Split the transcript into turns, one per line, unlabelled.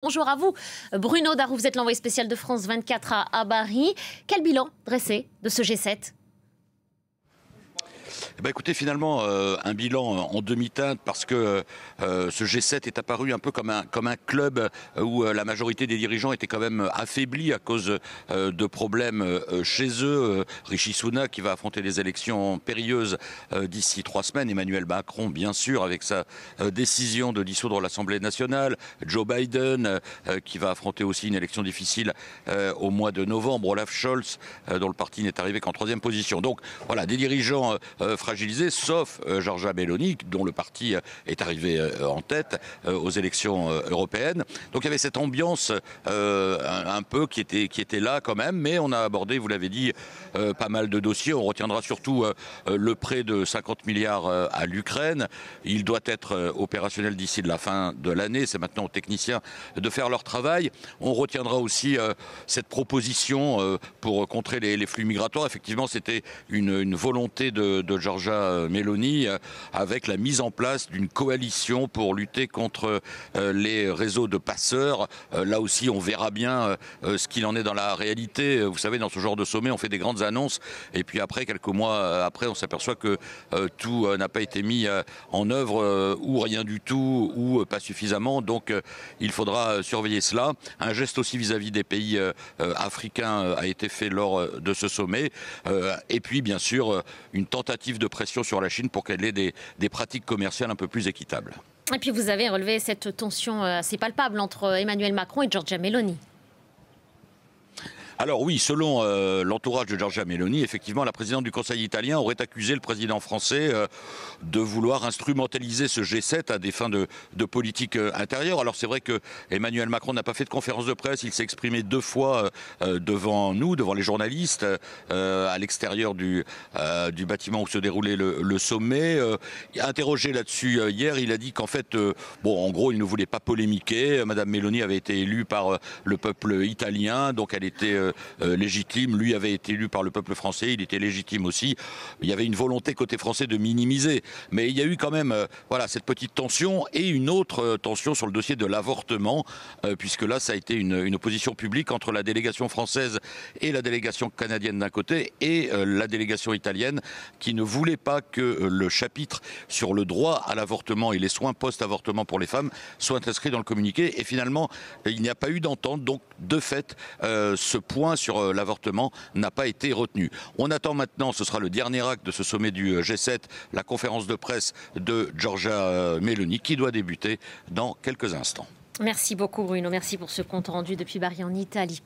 Bonjour à vous, Bruno Darou, vous êtes l'envoyé spécial de France 24 à Paris. Quel bilan dresser de ce G7 ?
Écoutez, finalement, un bilan en demi-teinte parce que ce G7 est apparu un peu comme un club où la majorité des dirigeants étaient quand même affaiblis à cause de problèmes chez eux. Rishi Sunak qui va affronter des élections périlleuses d'ici 3 semaines. Emmanuel Macron, bien sûr, avec sa décision de dissoudre l'Assemblée nationale. Joe Biden qui va affronter aussi une élection difficile au mois de novembre. Olaf Scholz dont le parti n'est arrivé qu'en 3e position. Donc voilà, des dirigeants fragilisés, sauf Giorgia Meloni, dont le parti est arrivé en tête aux élections européennes. Donc il y avait cette ambiance un peu qui était là quand même, mais on a abordé, vous l'avez dit, pas mal de dossiers. On retiendra surtout le prêt de 50 milliards à l'Ukraine. Il doit être opérationnel d'ici la fin de l'année. C'est maintenant aux techniciens de faire leur travail. On retiendra aussi cette proposition pour contrer les flux migratoires. Effectivement, c'était une volonté de Giorgia Meloni avec la mise en place d'une coalition pour lutter contre les réseaux de passeurs. Là aussi, on verra bien ce qu'il en est dans la réalité. Vous savez, dans ce genre de sommet, on fait des grandes annonces et puis après, quelques mois après, on s'aperçoit que tout n'a pas été mis en œuvre ou rien du tout ou pas suffisamment. Donc, il faudra surveiller cela. Un geste aussi vis-à-vis des pays africains a été fait lors de ce sommet. Et puis, bien sûr, une tentative de pression sur la Chine pour qu'elle ait des pratiques commerciales un peu plus équitables.
Et puis vous avez relevé cette tension assez palpable entre Emmanuel Macron et Giorgia Meloni.
Alors oui, selon l'entourage de Giorgia Meloni, effectivement, la présidente du Conseil italien aurait accusé le président français de vouloir instrumentaliser ce G7 à des fins de politique intérieure. Alors c'est vrai que Emmanuel Macron n'a pas fait de conférence de presse, il s'est exprimé 2 fois devant nous, devant les journalistes, à l'extérieur du bâtiment où se déroulait le sommet. Interrogé là-dessus hier, il a dit qu'en fait, en gros, il ne voulait pas polémiquer. Madame Meloni avait été élue par le peuple italien, donc elle était légitime. Lui avait été élu par le peuple français, il était légitime aussi. Il y avait une volonté côté français de minimiser. Mais il y a eu quand même cette petite tension et une autre tension sur le dossier de l'avortement, puisque là, ça a été une opposition publique entre la délégation française et la délégation canadienne d'un côté et la délégation italienne qui ne voulait pas que le chapitre sur le droit à l'avortement et les soins post-avortement pour les femmes soit inscrit dans le communiqué. Et finalement, il n'y a pas eu d'entente. Donc, de fait, ce point sur l'avortement n'a pas été retenu. On attend maintenant, ce sera le dernier acte de ce sommet du G7, la conférence de presse de Giorgia Meloni qui doit débuter dans quelques instants.
Merci beaucoup Bruno, merci pour ce compte rendu depuis Bari en Italie.